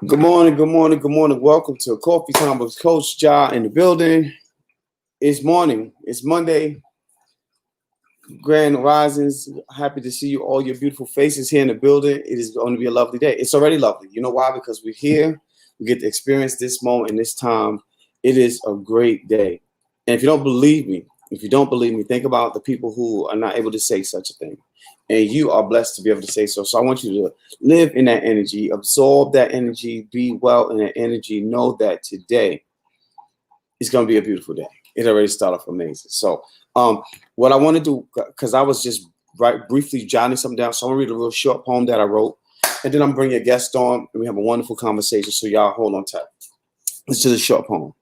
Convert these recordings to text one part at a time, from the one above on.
Good morning, good morning, good morning. Welcome to Coffee Time with Coach Ja in the building. It's morning. It's Monday. Grand Risings. Happy to see you, all your beautiful faces here in the building. It is going to be a lovely day. It's already lovely. You know why? Because we're here. We get to experience this moment and this time. It is a great day. And if you don't believe me, think about the people who are not able to say such a thing. And you are blessed to be able to say so. So I want you to live in that energy, absorb that energy, be well in that energy. Know that today is going to be a beautiful day. It already started off amazing. So, what I want to do, because I was just briefly jotting something down, so I'm gonna read a real short poem that I wrote, and then I'm bringing a guest on, and we have a wonderful conversation. So y'all hold on tight. It's just a short poem.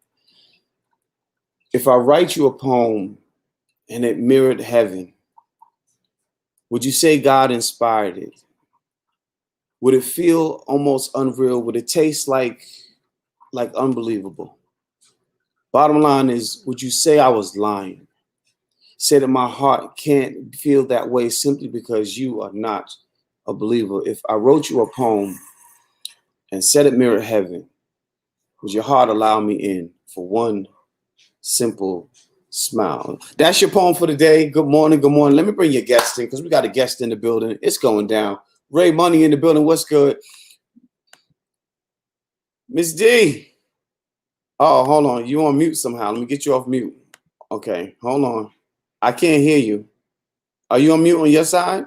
If I write you a poem and it mirrored heaven, would you say God inspired it? Would it feel almost unreal? Would it taste like unbelievable? Bottom line is, would you say I was lying? Say that my heart can't feel that way simply because you are not a believer. If I wrote you a poem and said it mirrored heaven, would your heart allow me in for one simple smile? That's your poem for the day. Good morning. Good morning. Let me bring your guest in because we got a guest in the building. It's going down. Ray Money in the building. What's good? Miss D. Oh, hold on. You on mute somehow. Let me get you off mute. Okay, hold on. I can't hear you. Are you on mute on your side?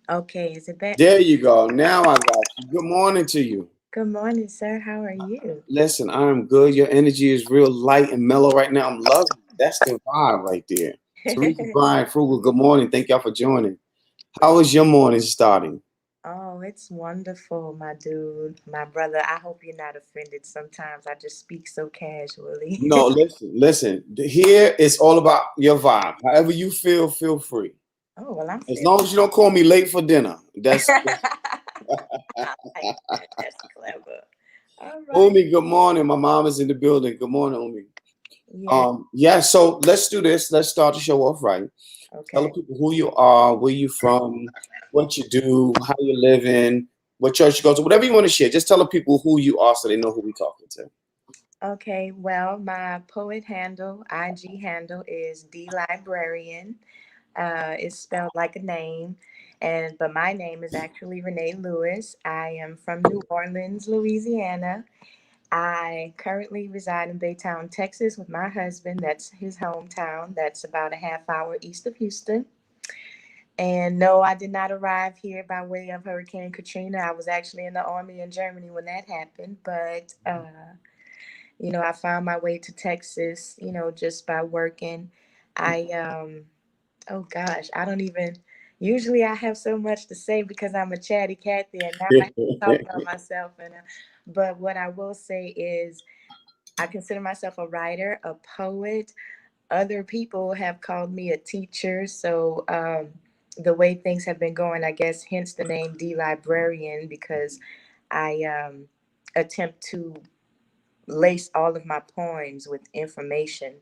Okay, is it back? There you go. Now I got you. Good morning to you. Good morning, sir. How are you? Listen, I'm good. Your energy is real light and mellow right now. I'm loving it. That's the vibe right there. Teresa Bryan Frugal, good morning. Thank y'all for joining. How is your morning starting? Oh, it's wonderful, my dude, my brother. I hope you're not offended. Sometimes I just speak so casually. No, listen. Here it's all about your vibe. However you feel free. Oh, well, I'm As feeling. long as you don't call me late for dinner. That's I like that. That's clever. All right. Umi, good morning. My mom is in the building. Good morning, Umi. Yeah. Yeah, so let's do this. Let's start the show off right. Tell the Okay. people who you are, where you from, what you do, how you living, what church you go to, whatever you want to share. Just tell the people who you are so they know who we talking to. Okay. Well, my poet handle, IG handle is D Librarian. It's spelled like a name, and but my name is actually Renee Lewis. I am from New Orleans, Louisiana. I currently reside in Baytown, Texas, with my husband. That's his hometown. That's about a half hour east of Houston. And no, I did not arrive here by way of Hurricane Katrina. I was actually in the army in Germany when that happened, but I found my way to Texas, just by working. I Oh gosh, I don't even. Usually, I have so much to say because I'm a chatty Cathy, and now I have to talk about myself. But what I will say is, I consider myself a writer, a poet. Other people have called me a teacher. So the way things have been going, I guess, hence the name D Librarian, because I attempt to lace all of my poems with information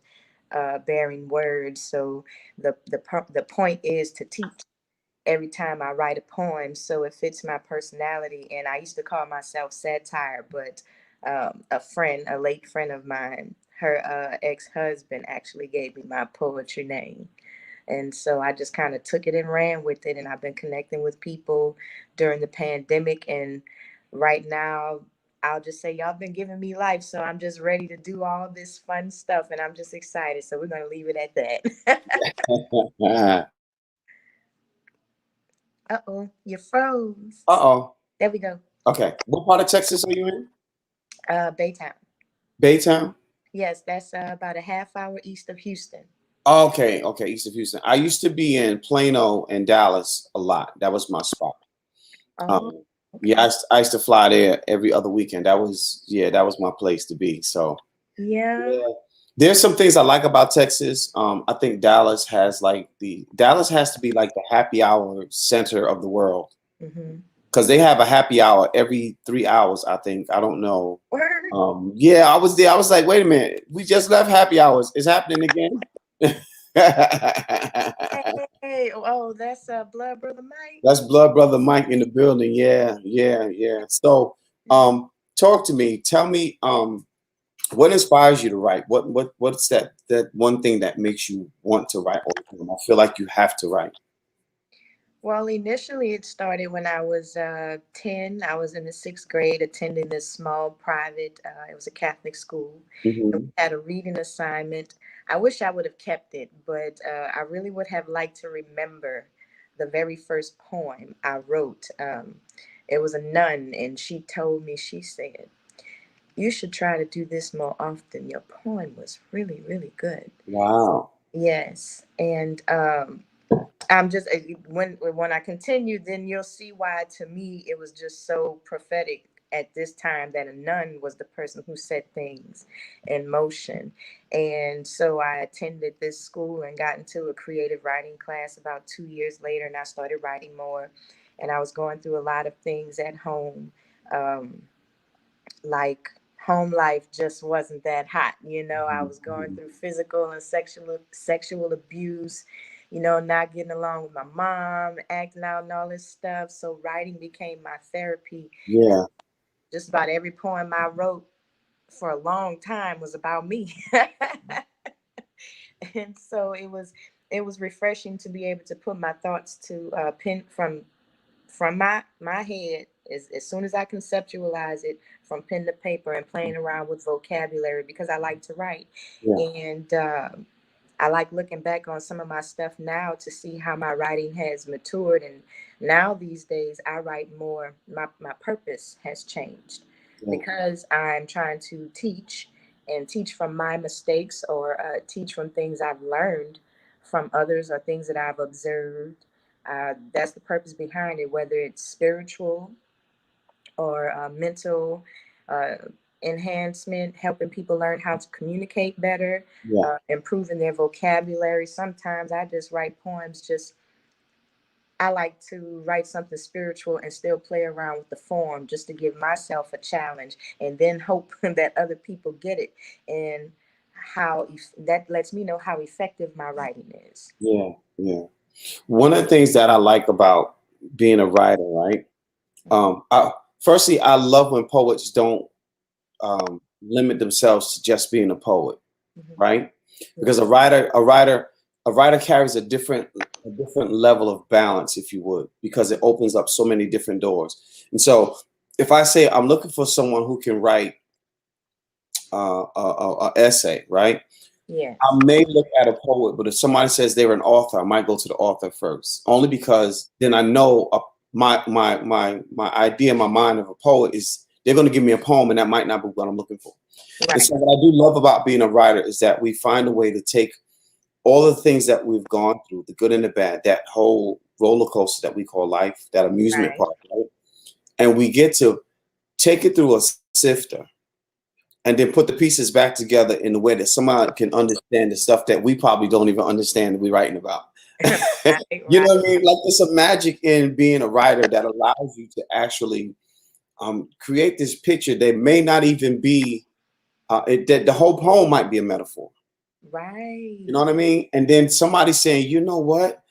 bearing words. So the point is to teach every time I write a poem, so it fits my personality. And I used to call myself satire, but a late friend of mine, her ex-husband actually gave me my poetry name. And so I just kind of took it and ran with it. And I've been connecting with people during the pandemic. And right now, I'll just say y'all been giving me life. So I'm just ready to do all this fun stuff. And I'm just excited. So we're going to leave it at that. Uh-oh, you froze. Uh-oh. There we go. Okay. What part of Texas are you in? Baytown. Baytown? Yes, that's about a half hour east of Houston. Okay, okay, east of Houston. I used to be in Plano and Dallas a lot. That was my spot. Oh, Um, yeah, okay. I used to fly there every other weekend. That was my place to be. So Yeah. yeah. There's some things I like about Texas. I think Dallas has to be like the happy hour center of the world Mm-hmm. because they have a happy hour every 3 hours. I think I don't know. Word. Yeah, I was there. I was like, wait a minute, we just left happy hours. It's happening again. Hey, oh, that's Blood Brother Mike. That's Blood Brother Mike in the building. Yeah, yeah, yeah. So, Yeah. talk to me. Tell me, what inspires you to write? What's that one thing that makes you want to write all the time? I feel like you have to write. Well, initially it started when I was 10. I was in the sixth grade attending this small private, it was a Catholic school. And we Hmm. had a reading assignment. I wish I would have kept it, but I really would have liked to remember the very first poem I wrote. It was a nun, and she told me, she said, "You should try to do this more often. Your poem was really, really good." Wow. Yes. And I'm just when I continue, then you'll see why to me it was just so prophetic at this time that a nun was the person who set things in motion. And so I attended this school and got into a creative writing class about 2 years later, and I started writing more. And I was going through a lot of things at home. Um, like home life just wasn't that hot. I was going Mhm. through physical and sexual abuse, not getting along with my mom, acting out and all this stuff. So writing became my therapy. Yeah. Just about every poem I wrote for a long time was about me. And so it was refreshing to be able to put my thoughts to pen from my head as soon as I conceptualize it, from pen to paper, and playing around with vocabulary because I like to write. Yeah. And I like looking back on some of my stuff now to see how my writing has matured. And now these days I write more. My purpose has changed Yeah. because I'm trying to teach and teach from my mistakes, or teach from things I've learned from others or things that I've observed. That's the purpose behind it, whether it's spiritual or mental uh, enhancement, helping people learn how to communicate better, Yeah. improving their vocabulary. Sometimes I just write poems, just I like to write something spiritual and still play around with the form just to give myself a challenge, and then hope that other people get it, and that lets me know how effective my writing is. Yeah. Yeah. One of the things that I like about being a writer, right? Firstly, I love when poets don't limit themselves to just being a poet, Mhm. right? Yeah. Because a writer carries a different level of balance, if you would, because it opens up so many different doors. And so, if I say I'm looking for someone who can write a essay, right? I Yes. may look at a poet, but if somebody says they're an author, I might go to the author first, only because then I know my idea in my mind of a poet is they're going to give me a poem, and that might not be what I'm looking for. And Right. so, what I do love about being a writer is that we find a way to take all the things that we've gone through, the good and the bad, that whole roller coaster that we call life, that amusement Right. park, right? And we get to take it through a sifter and then put the pieces back together in a way that somebody can understand the stuff that we probably don't even understand that we're writing about. Right. You Right. know what I mean? Like there's some magic in being a writer that allows you to actually create this picture that may not even be that the whole poem might be a metaphor. You know Right. what I mean? And then somebody saying, you know what?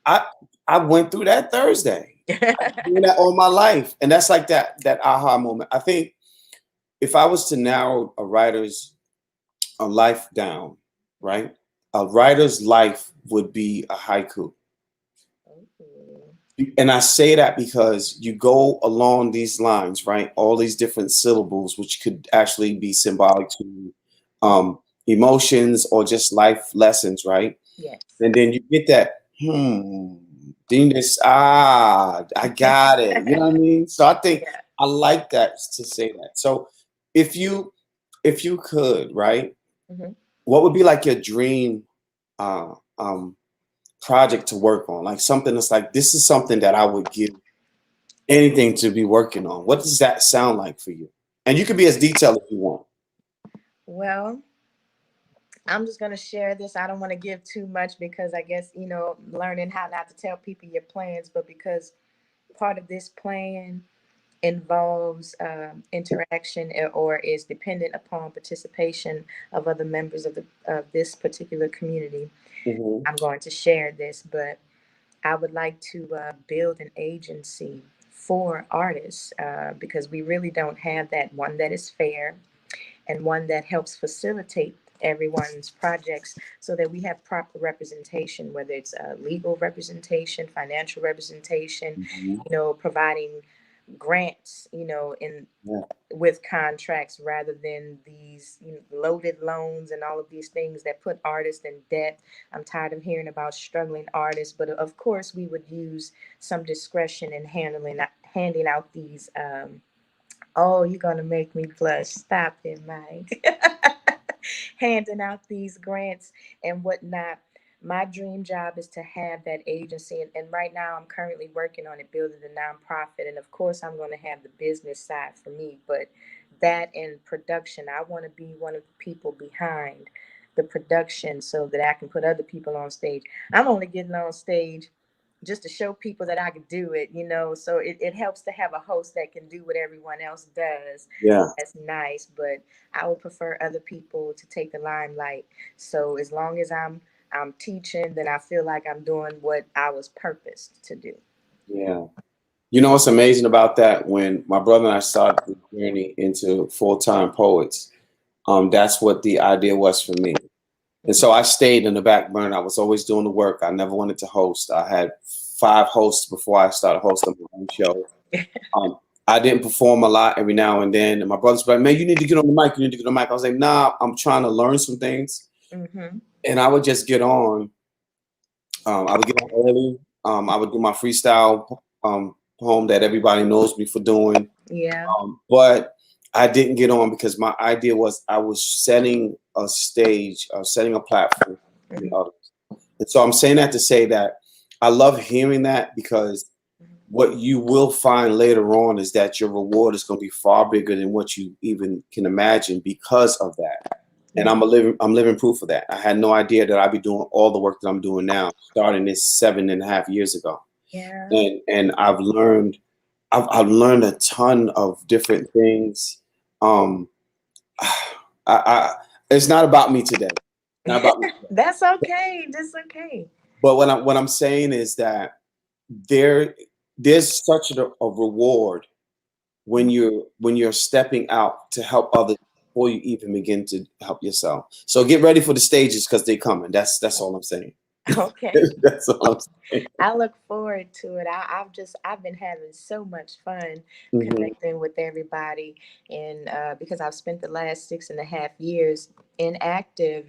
I I went through that Thursday. I've been doing that all my life. And that's like that aha moment. I think if I was to narrow a writer's a life down, right? A writer's life would be a haiku. Ooh. And I say that because you go along these lines, right? All these different syllables, which could actually be symbolic to emotions or just life lessons, right? Yes. And then you get that, then this, I got it. You know what I mean? So I think Yeah. I like that to say that. So if you if you could, right, Hmm. what would be like your dream uh, um, project to work on? Like something that's like this is something that I would give anything to be working on. What does that sound like for you? And you can be as detailed as you want. Well, I'm just going to share this. I don't want to give too much because I guess, learning how not to tell people your plans, but because part of this plan involves interaction, or is dependent upon participation of other members of this particular community. Hmm. I'm going to share this, but I would like to build an agency for artists because we really don't have that one that is fair and one that helps facilitate everyone's projects so that we have proper representation, whether it's legal representation, financial representation, Mhm. providing grants, in Yeah. with contracts rather than these loaded loans and all of these things that put artists in debt. I'm tired of hearing about struggling artists, but of course we would use some discretion in handing out these. Oh, you're gonna make me blush. Stop it, Mike. Handing out these grants and whatnot. My dream job is to have that agency. And right now, I'm currently working on it, building the nonprofit. And of course, I'm going to have the business side for me. But that and production, I want to be one of the people behind the production so that I can put other people on stage. I'm only getting on stage just to show people that I could do it. So it helps to have a host that can do what everyone else does. Yeah. That's nice, but I would prefer other people to take the limelight. So as long as I'm teaching, then I feel like I'm doing what I was purposed to do. Yeah. You know what's amazing about that? When my brother and I started the journey into full-time poets, that's what the idea was for me. And so I stayed in the back burner. I was always doing the work. I never wanted to host. I had 5 hosts before I started hosting my own show. I didn't perform a lot every now and then. And my brother's like, man, you need to get on the mic. You need to get on the mic. I was like, nah, I'm trying to learn some things. Mm-hmm. And I would just get on. I would get on early. I would do my freestyle poem that everybody knows me for doing. Yeah. But I didn't get on because my idea was I was setting a stage, setting a platform for the Mm-hmm. others. And so I'm saying that to say that I love hearing that because what you will find later on is that your reward is going to be far bigger than what you even can imagine because of that. And I'm living proof of that. I had no idea that I'd be doing all the work that I'm doing now, starting this 7.5 years ago. Yeah. And I've learned a ton of different things. It's not about me today. Not about me today. That's okay. That's okay. But what I'm saying is that there's such a reward when you're stepping out to help others before you even begin to help yourself. So get ready for the stages because they're coming. That's all I'm saying. Okay. That's all I'm saying. I look forward to it. I've been having so much fun connecting with everybody, and because I've spent the last 6.5 years inactive.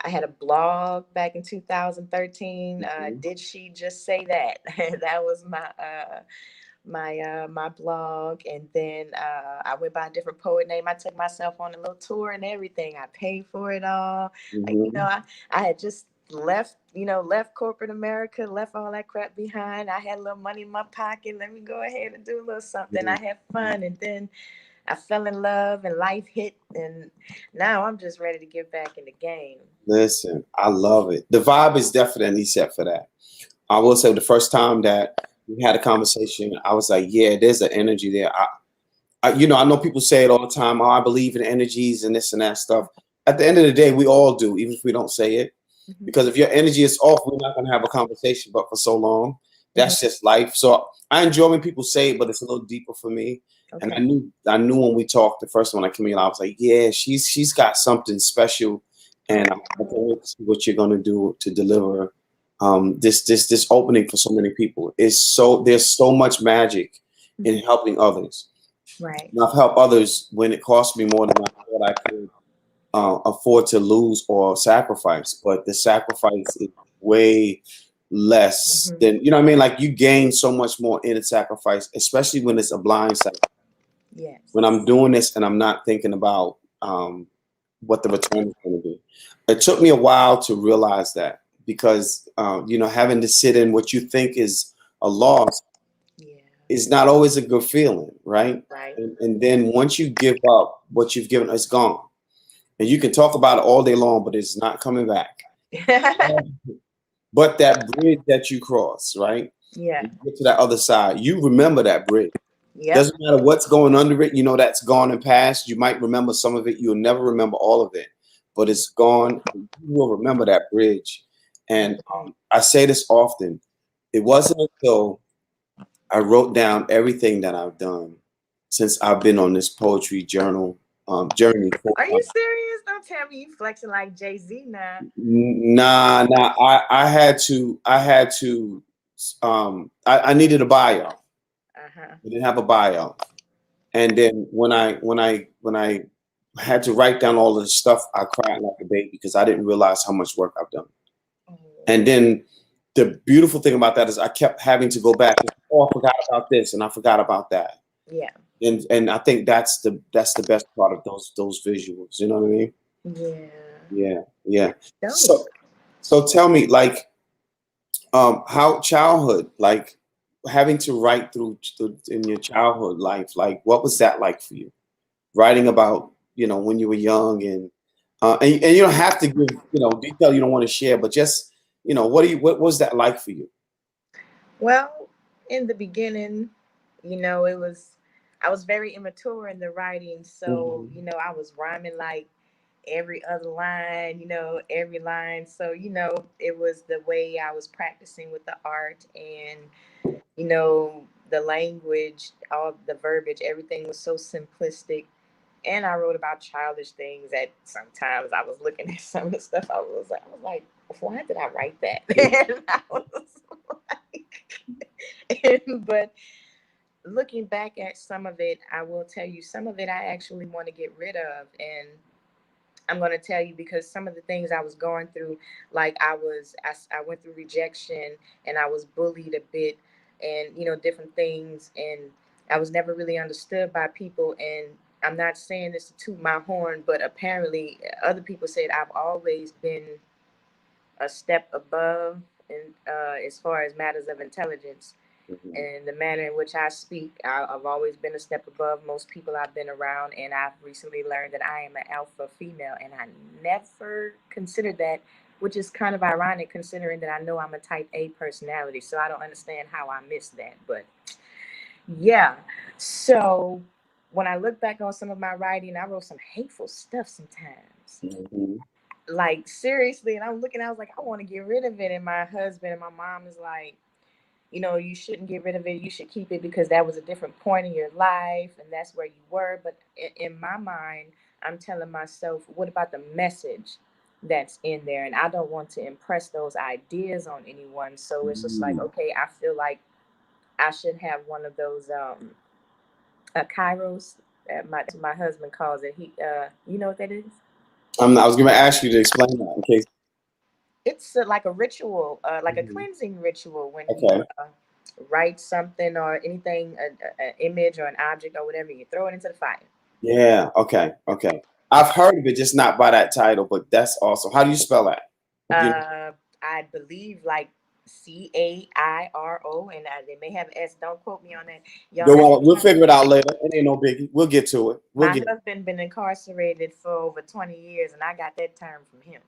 I had a blog back in 2013. Did she just say that? That was my blog, and then I went by a different poet name. I took myself on a little tour and everything. I paid for it all. I had just left corporate America, left all that crap behind. I had a little money in my pocket. Let me go ahead and do a little something. I had fun, and then I fell in love, and life hit, and now I'm just ready to get back in the game. Listen, I love it. The vibe is definitely set for that. I will say the first time that we had a conversation, I was like, yeah, there's an energy there. I know people say it all the time. Oh, I believe in energies and this and that stuff. At the end of the day, we all do, even if we don't say it. Because if your energy is off, we're not going to have a conversation. But for so long, that's just life. So I enjoy when people say it, but it's a little deeper for me. Okay. And I knew when we talked the first one I came in, I was like, yeah, she's got something special, and I can't wait to see what you're going to do to deliver this opening for so many people. There's so much magic in helping others. Right. And I've helped others when it cost me more than I thought I could afford to lose or sacrifice, but the sacrifice is way less than, you know what I mean? Like you gain so much more in a sacrifice, especially when it's a blind sacrifice. Yes. When I'm doing this and I'm not thinking about what the return is going to be. It took me a while to realize that because, having to sit in what you think is a loss is not always a good feeling, right? Right. And then once you give up what you've given, it's gone. And you can talk about it all day long, but it's not coming back. But that bridge that you cross, right? Yeah. You get to that other side. You remember that bridge. Yeah. Doesn't matter what's going under it. That's gone and past. You might remember some of it. You'll never remember all of it, but it's gone. You will remember that bridge. And I say this often. It wasn't until I wrote down everything that I've done since I've been on this poetry journal journey. Are you serious? Don't tell me you flexing like Jay-Z now. Nah. I needed a bio. Uh-huh. I didn't have a bio. And then when I had to write down all of the stuff, I cried like a baby because I didn't realize how much work I've done. Oh. And then the beautiful thing about that is I kept having to go back. Oh, I forgot about this and I forgot about that. Yeah. And I think that's the best part of those visuals. You know what I mean? Yeah. Yeah. Dope. So tell me, like, how childhood, like having to write through in your childhood life, like what was that like for you? Writing about, when you were young and you don't have to give, detail you don't want to share, but just, what was that like for you? Well, in the beginning, I was very immature in the writing. So, Mhm. I was rhyming like every other line, every line. So, it was the way I was practicing with the art and, the language, all the verbiage, everything was so simplistic. And I wrote about childish things that sometimes I was looking at some of the stuff. I was like, why did I write that? And I was like, but looking back at some of it, I will tell you some of it I actually want to get rid of. And I'm going to tell you because some of the things I was going through, like I went through rejection and I was bullied a bit and, different things. And I was never really understood by people. And I'm not saying this to toot my horn, but apparently other people said I've always been a step above in, as far as matters of intelligence Mhm. and the manner in which I speak. I've always been a step above most people I've been around, and I've recently learned that I am an alpha female, and I never considered that, which is kind of ironic considering that I know I'm a type A personality. So I don't understand how I missed that, but yeah. So when I look back on some of my writing, I wrote some hateful stuff sometimes. Mhm. Like seriously, and I was like, I want to get rid of it. And my husband and my mom is like, you shouldn't get rid of it. You should keep it because that was a different point in your life and that's where you were. But in my mind, I'm telling myself, what about the message that's in there? And I don't want to impress those ideas on anyone. So it's just like, Mhm. okay, I feel like I should have one of those kairos. My husband calls it. You know what that is? I was going to ask you to explain that in case. It's like a ritual, like a Mhm. cleansing ritual when you Okay. write something or anything, an image or an object or whatever, you throw it into the fire. Yeah. Okay. Okay. I've heard of it, just not by that title, but that's awesome. How do you spell that? You Uh, I believe like Cairo, and they may have S. Don't quote me on that. Y'all go have to on. We'll come. figure it out later. It ain't no biggie. We'll get to it. We'll My get. husband been incarcerated for over 20 years, and I got that term from him.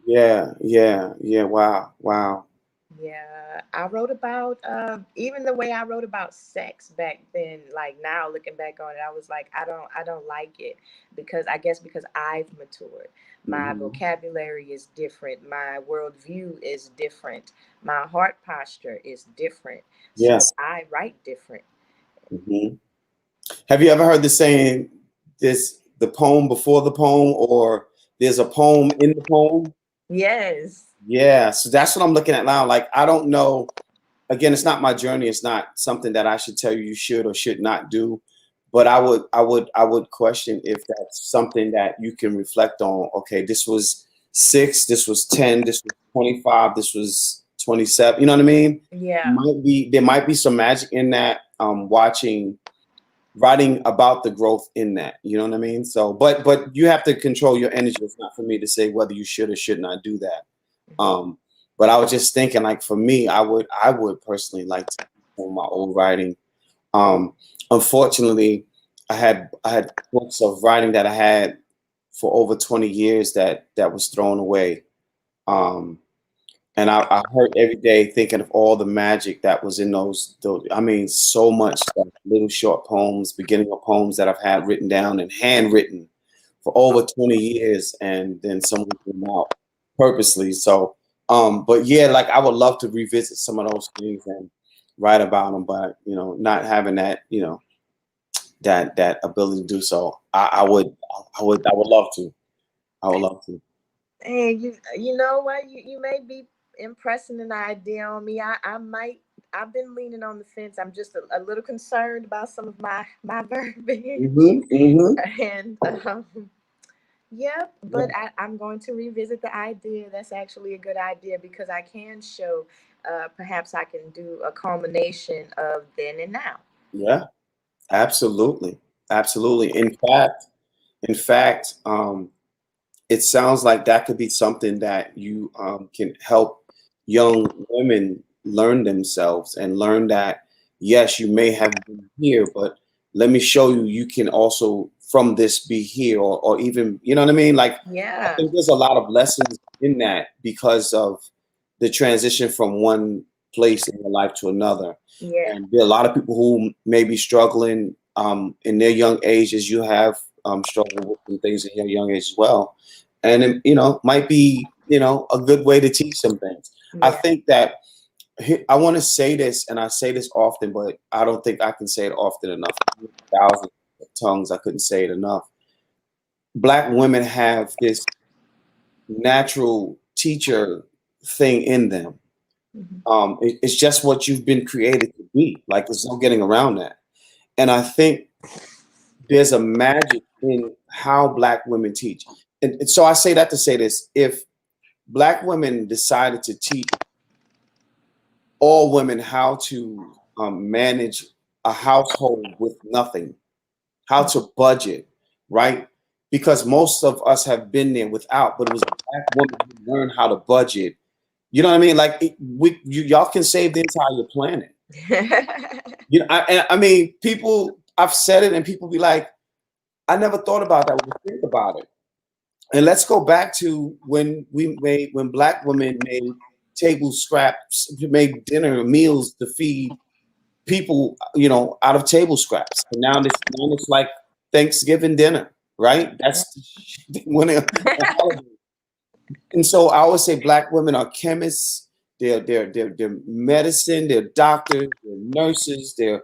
Yeah. Yeah. Yeah. Wow. Wow. Yeah, I wrote about even the way I wrote about sex back then. Like now, looking back on it, I was like, I don't like it because I guess because I've matured. My Mhm. vocabulary is different. My worldview is different. My heart posture is different. So Yes. I write different. Mhm. Have you ever heard the saying, "This the poem before the poem," or "There's a poem in the poem"? Yes. Yeah, so that's what I'm looking at now. Like, I don't know. Again, it's not my journey. It's not something that I should tell you should or should not do. But I would question if that's something that you can reflect on. Okay, this was 6, this was 10, this was 25, this was 27. You know what I mean? Yeah. There might be some magic in that. Writing about the growth in that. You know what I mean? So, but you have to control your energy. It's not for me to say whether you should or should not do that. Mhm. Um, but I was just thinking, like for me, I would personally like to own my own writing. Um, Unfortunately, I had books of writing that I had for over 20 years that was thrown away. Um, and I hurt every day thinking of all the magic that was in those. I mean, so much stuff, little short poems, beginning of poems that I've had written down and handwritten for over 20 years, and then someone came out purposely. So, but yeah, like I would love to revisit some of those things and write about them, but not having that, that ability to do so. I would love to. I would love to. Hey, you know what? You may be impressing an idea on me. I might. I've been leaning on the fence. I'm just a little concerned about some of my verbiage, Hmm. Hmm. and yeah. But I'm going to revisit the idea. That's actually a good idea because I can show. Perhaps I can do a culmination of then and now. Yeah, absolutely, absolutely. In fact, it sounds like that could be something that you can help young women learn themselves and learn that yes, you may have been here, but let me show you you can also from this be here, or even what I mean. Like I Yeah. think there's a lot of lessons in that because of the transition from one place in your life to another. Yeah. And there are a lot of people who may be struggling in their young age, as you have struggled with some things in your young age as well. And it, might be a good way to teach some things. I Yeah. think that I want to say this, and I say this often, but I don't think I can say it often enough. Thousands of tongues, I couldn't say it enough. Black women have this natural teacher thing in them. Mhm. It's just what you've been created to be. Like there's no getting around that. And I think there's a magic in how Black women teach. And so I say that to say this: if Black women decided to teach all women how to manage a household with nothing, how to budget, right? Because most of us have been there without, but it was a Black woman who learned how to budget. You know what I mean? Like y'all can save the entire planet. I mean, people. I've said it, and people be like, "I never thought about that." When you think about it, and let's go back to when Black women made table scraps, made dinner meals to feed people, out of table scraps. And now it's like Thanksgiving dinner, right? That's when holiday. And so I always say Black women are chemists, they're medicine, they're doctors, they're nurses, they're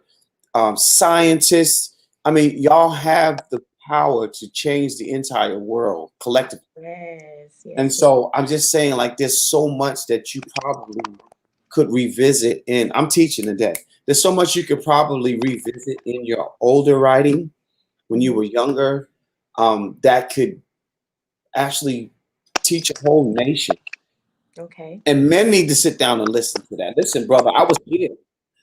scientists. I mean, y'all have the power to change the entire world collectively. Yes. And Yes. Yes. so I'm just saying, like, there's so much that you probably could revisit in. I'm teaching today. There's so much you could probably revisit in your older writing when you Mhm. were younger, that could actually teach a whole nation. Okay. And men need to sit down and listen to that. Listen, brother, I was here.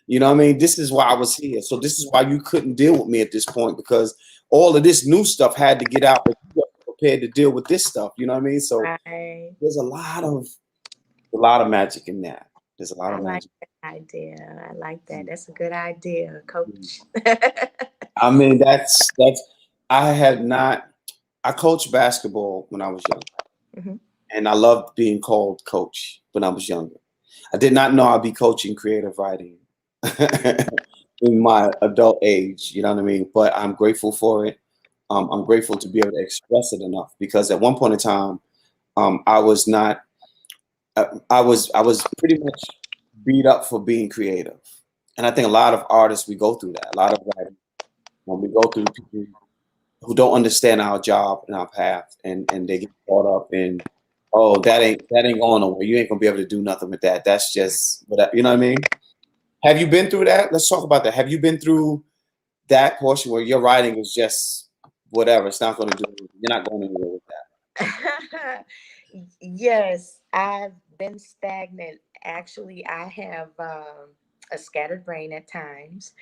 You know what I mean? This is why I was here. So this is why you couldn't deal with me at this point, because all of this new stuff had to get out, but you weren't prepared to deal with this stuff. You know what I mean? So Right. there's a lot of magic in that. There's a lot I of like magic. that idea. I like that. That's a good idea, Mm. coach. I mean, that's I had not I coached basketball when I was young, Mhm. and I loved being called coach when I was younger. I did not know I'd be coaching creative writing in my adult age, you know what I mean? But I'm grateful for it. I'm grateful to be able to express it enough because at one point in time, I was not. I was pretty much beat up for being creative, and I think a lot of artists we go through that. A lot of writers, when we go through people who don't understand our job and our path, and they get caught up in, oh, that ain't going nowhere. You ain't gonna be able to do nothing with that. That's just what you know what I mean. Have you been through that? Let's talk about that. Have you been through that portion where your writing is just whatever? It's not going to do. You're not going anywhere with Yes, I've been stagnant. Actually, I have a scattered brain at times,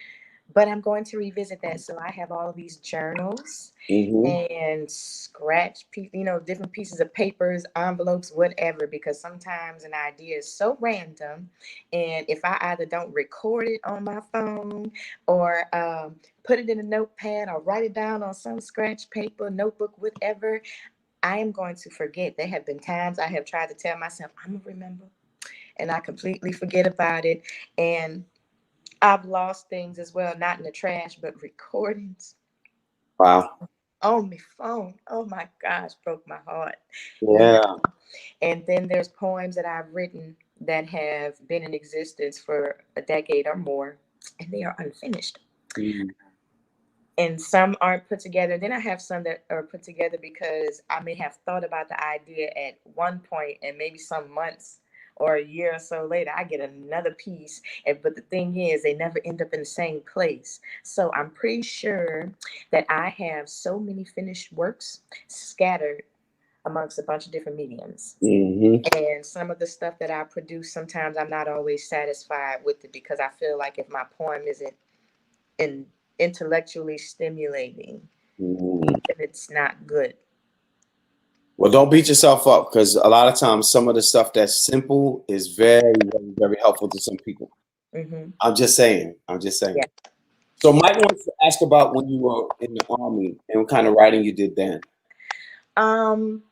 but I'm going to revisit that. So I have all of these journals that. Hmm. and different pieces of papers, envelopes, whatever, because sometimes an idea is so random. And if I either don't record it on my phone or put it in a notepad or write it down on some scratch paper, notebook, whatever, I am going to forget. There have been times I have tried to tell myself, I'm going to remember, and I completely forget about it. And I've lost things as well, not in the trash, but recordings Wow. on my phone. Oh my gosh, broke my heart. Yeah. Yeah. And then there's poems that I've written that have been in existence for a decade or more, and they are unfinished. Mm-hmm. And some aren't put together. Then I have some that are put together because I may have thought about the idea at one point, and maybe some months or a year or so later, I get another piece. But the thing is, they never end up in the same place. So I'm pretty sure that I have so many finished works scattered amongst a bunch of different mediums. Mm-hmm. And some of the stuff that I produce, sometimes I'm not always satisfied with it because I feel like if my poem isn't in intellectually stimulating, Mm-hmm. then it's not good. Well, don't beat yourself up because a lot of times some of the stuff that's simple is very, very, very helpful to some people. Mm-hmm. I'm just saying. I'm just saying. Yeah. So Mike wants to ask about when you were in the army and what kind of writing you did then. Um,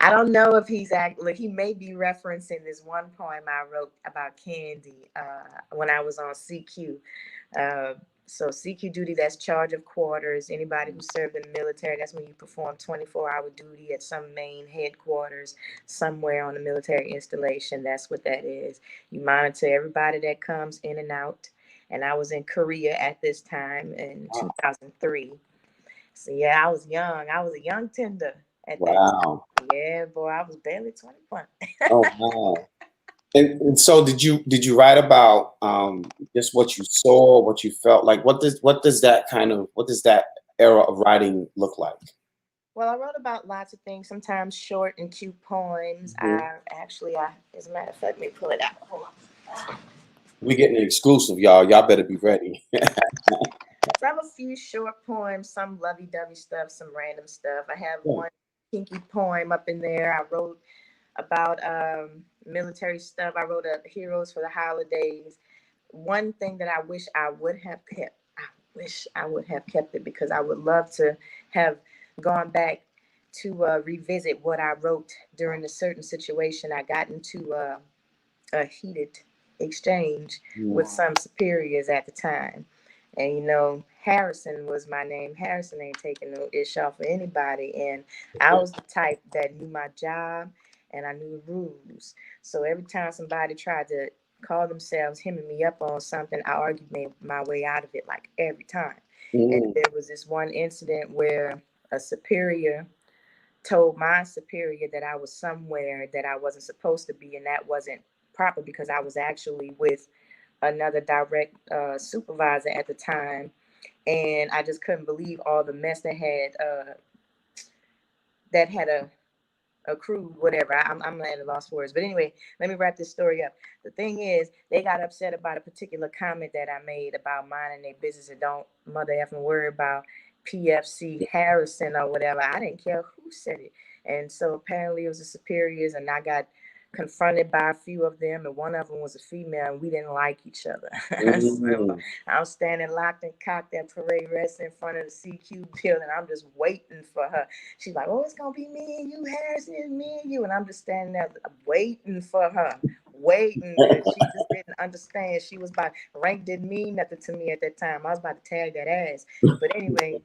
I don't know if he's actually, he may be referencing this one poem I wrote about Candy when I was on CQ. Uh, so CQ duty, that's charge of quarters. Anybody who served in the military, that's when you perform 24-hour duty at some main headquarters somewhere on the military installation. That's what that is. You monitor everybody that comes in and out. And I was in Korea at this time in Wow. 2003. So yeah, I was young. I was a young tender at that Wow. time. Yeah, boy, I was barely 21. Oh wow. And so did you write about just what you saw, what you felt like? What does that era of writing look like? Well, I wrote about lots of things, sometimes short and cute poems. Mhm. As a matter of fact, let me pull it out. Hold on. We getting an exclusive, y'all. Y'all better be ready. So I have a few short poems, some lovey-dovey stuff, some random stuff. I have Yeah. one kinky poem up in there. I wrote about military stuff. I wrote a Heroes for the Holidays. One thing that I wish I would have kept, I wish I would have kept it because I would love to have gone back to revisit what I wrote during a certain situation. I got into a heated exchange Mm. with some superiors at the time. And Harrison was my name. Harrison ain't taking no ish off of anybody. And I was the type that knew my job and I knew the rules. So every time somebody tried to call themselves hemming me up on something, I argued my way out of it like every time. And Mm. there was this one incident where a superior told my superior that I was somewhere that I wasn't supposed to be, and that wasn't proper because I was actually with another direct supervisor at the time, and I just couldn't believe all the mess that had accrued. Whatever. I'm at a loss for words, but anyway, let me wrap this story up. The thing is, they got upset about a particular comment that I made about minding their business and don't mother effing worry about PFC Harrison or whatever. I didn't care who said it, and so apparently it was the superiors, and I got confronted by a few of them, and one of them was a female, and we didn't like each other. So Mm. I'm standing locked and cocked at parade rest in front of the CQ building. I'm just waiting for her. She's like, "Oh, it's gonna be me and you, Harrison, and me and you," and I'm just standing there waiting for her, waiting because she just didn't understand. She was about rank didn't mean nothing to me at that time. I was about to tag that ass, but anyway.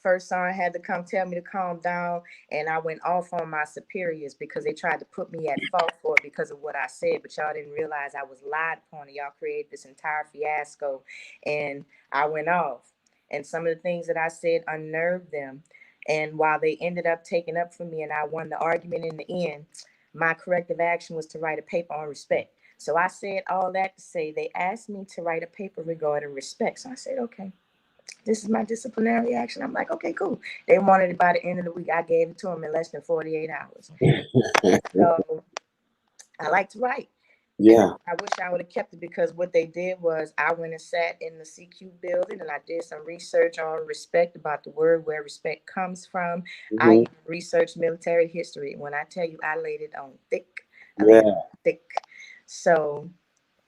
First sergeant had to come tell me to calm down, and I went off on my superiors because they tried to put me at fault for it because of what I said, but y'all didn't realize I was lied upon, and y'all created this entire fiasco, and I went off. And some of the things that I said unnerved them, and while they ended up taking up for me and I won the argument in the end, my corrective action was to write a paper on respect. So I said all that to say they asked me to write a paper regarding respect. So I said, okay, this is my disciplinary action. I'm like, okay, cool. They wanted it by the end of the week. I gave it to them in less than 48 hours. So I like to write. And Yeah. I wish I would have kept it because what they did was I went and sat in the CQ building and I did some research on respect about the word, where respect comes from. I Hmm. even researched military history. When I tell you I laid it on thick, I laid it Yeah. on thick. So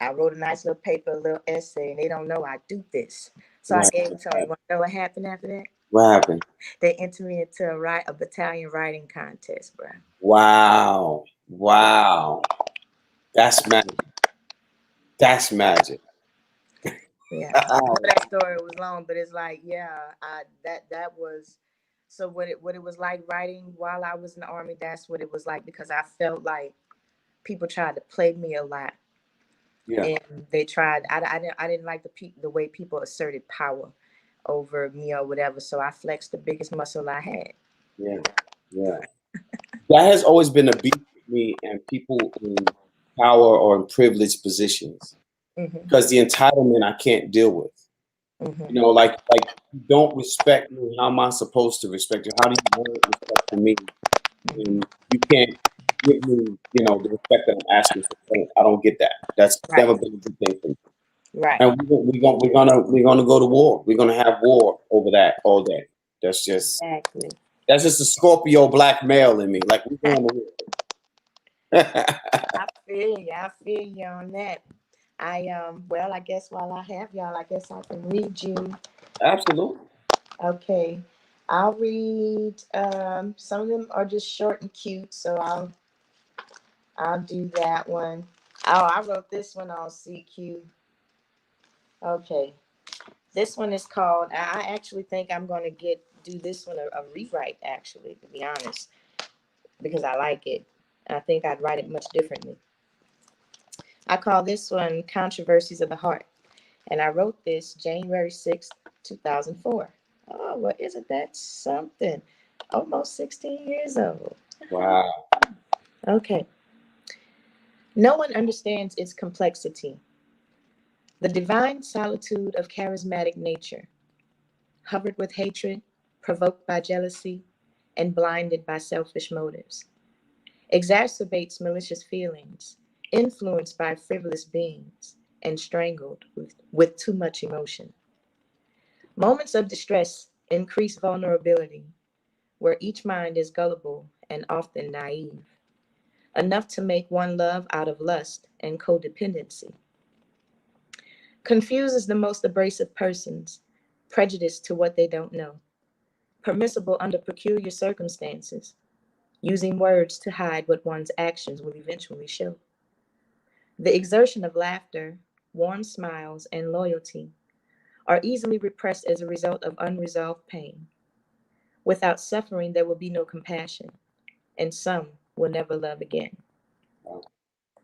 I wrote a nice little paper, a little essay, and they don't know I do this. So I Right. gave it to them. You want to know what happened after that? What happened? They entered me into a battalion writing contest, bro. Wow. Wow. That's magic. That's magic. Yeah, I know Wow. that story was long, but it's like, yeah, that was so what it was like writing while I was in the army. That's what it was like because I felt like people tried to play me a lot, Yeah. and they tried. I didn't like the way people asserted power over me or whatever. So I flexed the biggest muscle I had. Yeah. Yeah. That has always been a beef with me and people in power or in privileged positions Hmm. because the entitlement I can't deal with. Hmm. You know, like you don't respect me. How am I supposed to respect you? How do you want respect from me? And you can't give me, you know, the respect that I'm asking for. I don't get that. That's Right. never been a good thing for me. Right. And we're gonna go to war. We're gonna have war over that all day. That's just Exactly. that's just a Scorpio black male in me. Like we're going to war. I feel you. I feel you on that. Well, I guess while I have y'all, I guess I can read you. Absolutely. Okay. I'll read some of them are just short and cute, so I'll do that one. Oh, I wrote this one on CQ. Okay. This one is called I actually think I'm gonna do this one a rewrite actually, to be honest, because I like it. I think I'd write it much differently. I call this one Controversies of the Heart. And I wrote this January 6th, 2004. Oh, well, isn't that something? Almost 16 years old. Wow. Okay. No one understands its complexity. The divine solitude of charismatic nature, hovered with hatred, provoked by jealousy, and blinded by selfish motives, exacerbates malicious feelings, influenced by frivolous beings, and strangled with too much emotion. Moments of distress increase vulnerability, where each mind is gullible and often naive, enough to make one love out of lust and codependency. Confuses the most abrasive persons, prejudiced to what they don't know, permissible under peculiar circumstances, using words to hide what one's actions will eventually show. The exertion of laughter, warm smiles, and loyalty are easily repressed as a result of unresolved pain. Without suffering, there will be no compassion, and some will never love again.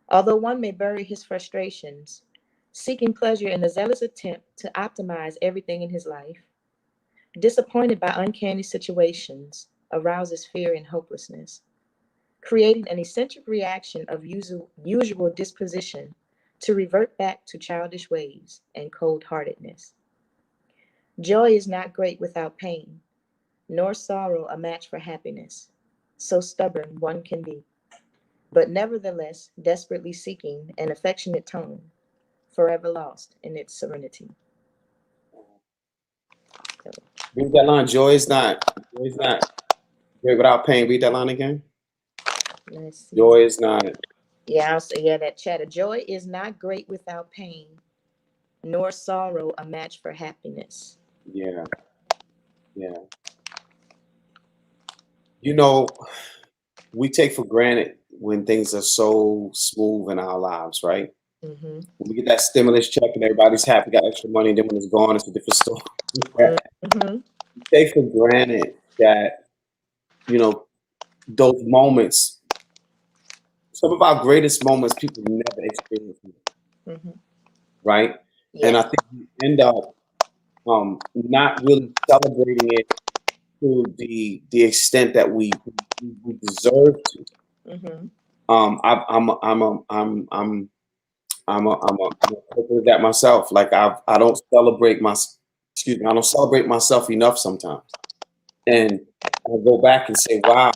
Although one may bury his frustrations, seeking pleasure in a zealous attempt to optimize everything in his life, disappointed by uncanny situations, arouses fear and hopelessness, creating an eccentric reaction of usual disposition to revert back to childish ways and cold heartedness. Joy is not great without pain, nor sorrow a match for happiness. So stubborn one can be, but nevertheless desperately seeking an affectionate tone, forever lost in its serenity. So, Read that line. Joy is not great without pain. Read that line again. let's see. Joy is not. Yeah, I'll say, yeah, that chatter. Joy is not great without pain, nor sorrow a match for happiness. Yeah. Yeah. You know, we take for granted when things are so smooth in our lives, right? Mm-hmm. When we get that stimulus check and everybody's happy, got extra money, and then when it's gone, it's a different story. Mm-hmm. We take for granted that, you know, those moments, some of our greatest moments, people never experience, Mm-hmm. right? And Yes. I think we end up not really celebrating it to the extent that we deserve to. Mm-hmm. I'm a culprit of that myself. Like I don't celebrate excuse me, I don't celebrate myself enough sometimes. And I go back and say, wow,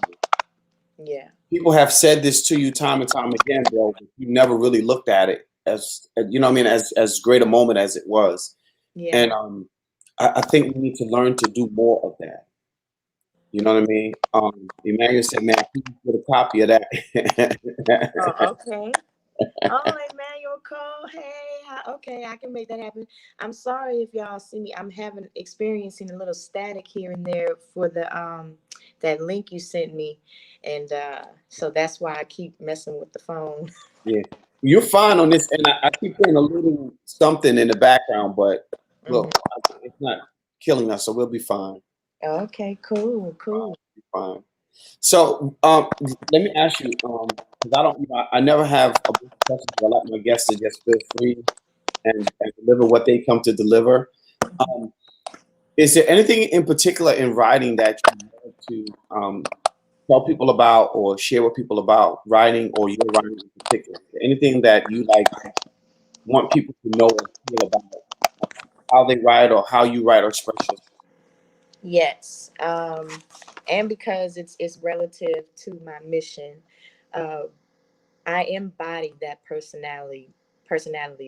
Yeah. people have said this to you time and time again, bro. But you never really looked at it as you know what I mean, as great a moment as it was. Yeah. And I think we need to learn to do more of that. You know what I mean? Emmanuel said, man, please get a copy of that. Oh, okay. Oh, Emmanuel Cole. Hey, okay, I can make that happen. I'm sorry if y'all see me. I'm experiencing a little static here and there for the that link you sent me, and so that's why I keep messing with the phone. Yeah, you're fine on this, and I keep hearing a little something in the background, but Hmm. look, it's not killing us, so we'll be fine. Okay, cool, cool. Be fine. So let me ask you, because I never have a bunch of questions. I like my guests to just feel free and deliver what they come to deliver. Um, is there anything in particular in writing that you want to tell people about or share with people about writing or your writing in particular? Anything that you like want people to know or feel about how they write or how you write or express yourself? Yes, and because it's relative to my mission, uh, I embody that personality,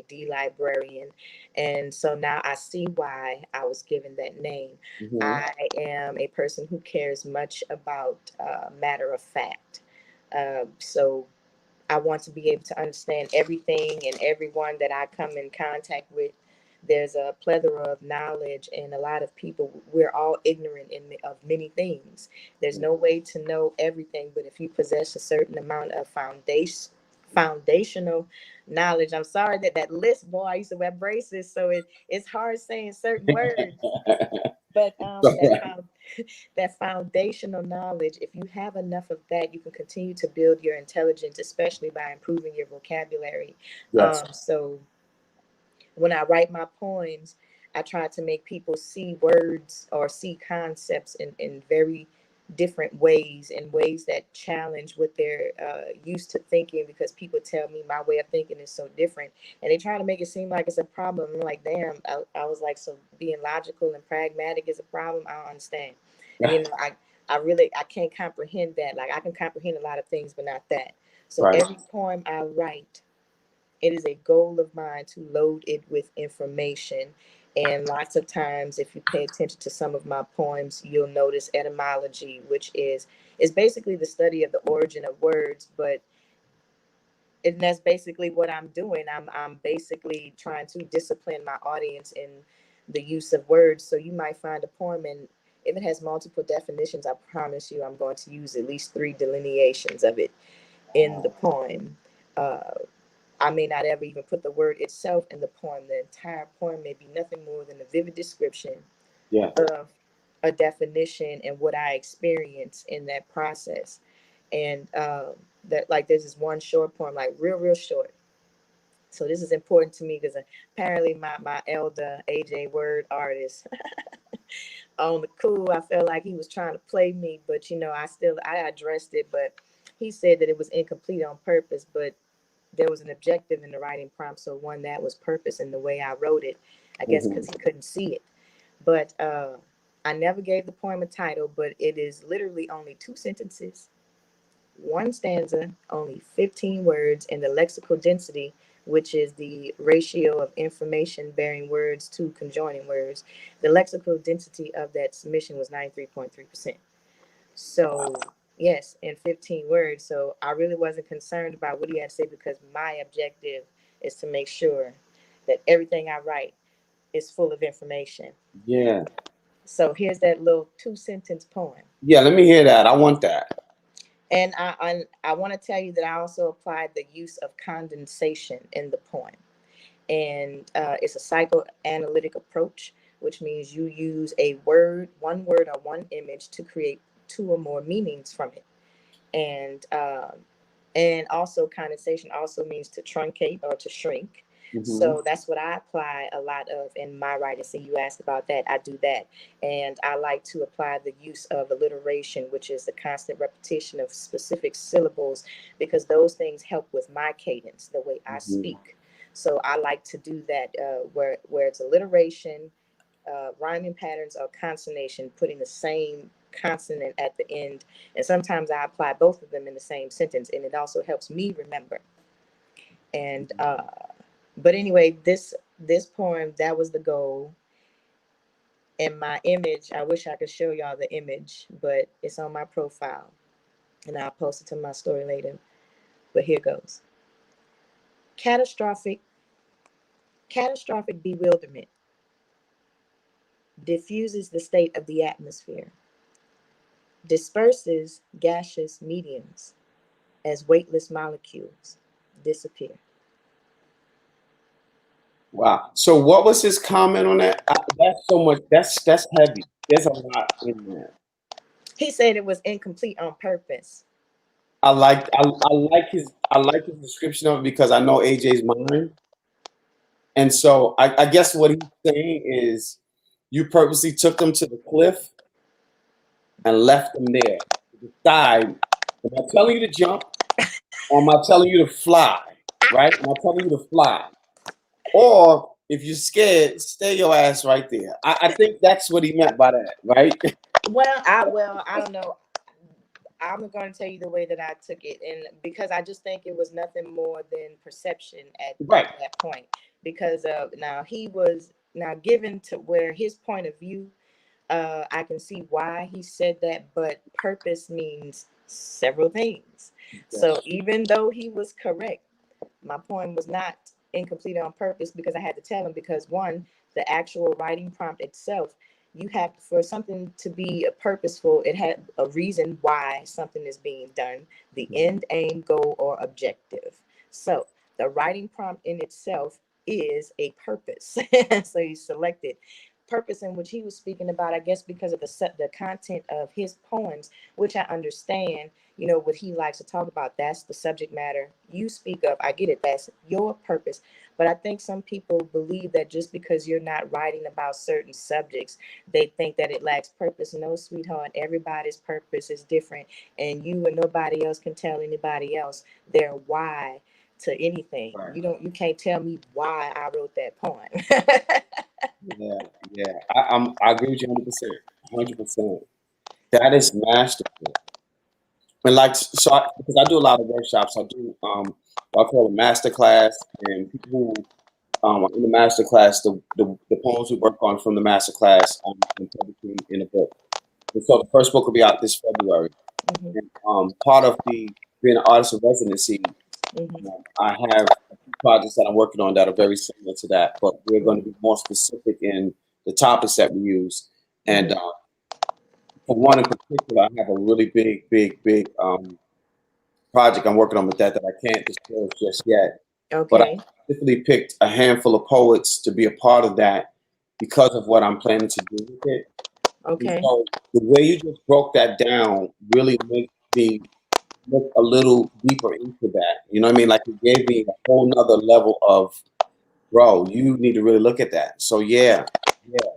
the librarian, and so now I see why I was given that name. Hmm. I am a person who cares much about matter of fact. So I want to be able to understand everything and everyone that I come in contact with. There's a plethora of knowledge, and a lot of people, we're all ignorant of many things. There's no way to know everything, but if you possess a certain amount of foundational knowledge, I'm sorry that that list, boy, I used to wear braces, so it's hard saying certain words. But that foundational knowledge, if you have enough of that, you can continue to build your intelligence, especially by improving your vocabulary. Yes. So when I write my poems, I try to make people see words or see concepts in very different ways, in ways that challenge what they're used to thinking, because people tell me my way of thinking is so different, and they try to make it seem like it's a problem. I'm like, damn. I was like, so being logical and pragmatic is a problem? I don't understand. You know, I can't comprehend that. Like, I can comprehend a lot of things, but not that. So Right. every poem I write, it is a goal of mine to load it with information. And lots of times, if you pay attention to some of my poems, you'll notice etymology, which is basically the study of the origin of words. But and that's basically what I'm doing. I'm basically trying to discipline my audience in the use of words. So you might find a poem, and if it has multiple definitions, I promise you I'm going to use at least three delineations of it in the poem. Uh, I may not ever even put the word itself in the poem. The entire poem may be nothing more than a vivid description Yeah. of a definition and what I experience in that process. And that, like, there's this one short poem, like real short. So this is important to me because apparently my elder AJ Word artist on the cool, I felt like he was trying to play me, but I addressed it, but he said that it was incomplete on purpose. But there was an objective in the writing prompt, so one that was purpose in the way I wrote it, I guess Hmm. because he couldn't see it. But I never gave the poem a title, but it is literally only two sentences, one stanza, only 15 words, and the lexical density, which is the ratio of information bearing words to conjoining words, the lexical density of that submission was 93.3%. So, yes, in 15 words. So, I really wasn't concerned about what he had to say, because my objective is to make sure that everything I write is full of information. Yeah. So, here's that little two-sentence poem. Yeah. Let me hear that. I want that. And I want to tell you that I also applied the use of condensation in the poem. And it's a psychoanalytic approach, which means you use one word or one image to create two or more meanings from it. And also condensation also means to truncate or to shrink. Hmm. So that's what I apply a lot of in my writing. So you asked about that, I do that. And I like to apply the use of alliteration, which is the constant repetition of specific syllables, because those things help with my cadence, the way I Hmm. speak. So I like to do that, where it's alliteration, rhyming patterns, or consonation, putting the same consonant at the end. And sometimes I apply both of them in the same sentence, and it also helps me remember. And but anyway, this poem, that was the goal. And my image, I wish I could show y'all the image, but it's on my profile, and I'll post it to my story later. But here goes. Catastrophic, catastrophic bewilderment diffuses the state of the atmosphere, disperses gaseous mediums as weightless molecules disappear. Wow. So what was his comment on that? That's so much. That's heavy. There's a lot in there. He said it was incomplete on purpose. I like his description of it because I know AJ's mind. And so I guess what he's saying is you purposely took them to the cliff and left them there to decide, am I telling you to jump or am I telling you to fly? Right? Am I telling you to fly? Or if you're scared, stay your ass right there. I think that's what he meant by that, right? I don't know. I'm going to tell you the way that I took it, and because I just think it was nothing more than perception Right. at that point. Because now he was now given to where his point of view. I can see why he said that, but purpose means several things. So even though he was correct, my poem was not incomplete on purpose because I had to tell him, because one, the actual writing prompt itself, you have, for something to be purposeful, it had a reason why something is being done, the end, aim, goal, or objective. So the writing prompt in itself is a purpose. So you selected purpose, in which he was speaking about, I guess, because of the content of his poems, which I understand, you know, what he likes to talk about. That's the subject matter you speak of. I get it. That's your purpose. But I think some people believe that just because you're not writing about certain subjects, they think that it lacks purpose. No, sweetheart, everybody's purpose is different. And you and nobody else can tell anybody else their why to anything. Right. You can't tell me why I wrote that poem. Yeah. I agree with you 100%. That is masterful. And like, because I do a lot of workshops, I do what I call a master class, and people who are in the master class, the poems we work on from the master class and publishing in a book. And so the first book will be out this February. Mhm, And part of the being an artist in residency, mhm, I have a few projects that I'm working on that are very similar to that, but we're going to be more specific in the topics that we use. And for one in particular, I have a really big project I'm working on with that I can't disclose just yet. But I Okay. specifically picked a handful of poets to be a part of that because of what I'm planning to do with it. And Okay. so the way you just broke that down really makes me look a little deeper into that. You know what I mean? Like it gave me a whole nother level of, bro, you need to really look at that. So yeah. Oh,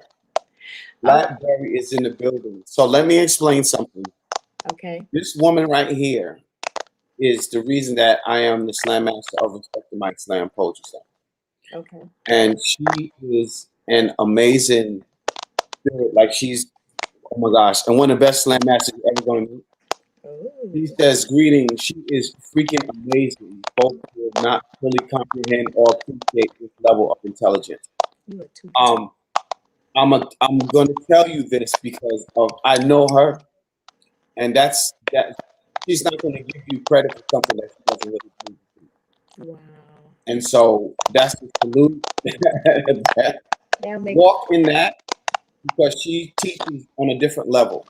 Blackberry is in the building. So let me explain something. okay. This woman right here is the reason that I am the slam master of Respect the Mike Slam Poetry Slam. Okay. And she is an amazing spirit. Like she's, oh my gosh, and one of the best slam masters you're ever going to meet. She Ooh, says, greetings. She is freaking amazing. Folks will not fully comprehend or appreciate this level of intelligence. you are too kind. Um, I'm going to tell you this because of I know her, and that's that. She's not going to give you credit for something that she doesn't really do. Wow. And so that's the salute. That makes Walk in that because she teaches on a different level.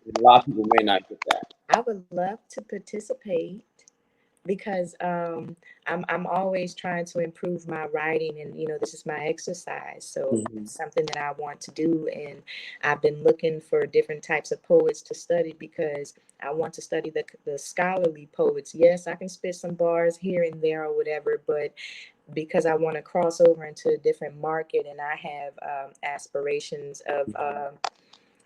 And a lot of people may not get that. I would love to participate because I'm always trying to improve my writing, and you know, this is my exercise, so Mhm. it's something that I want to do. And I've been looking for different types of poets to study because I want to study the scholarly poets. Yes, I can spit some bars here and there or whatever, but because I want to cross over into a different market, and I have aspirations of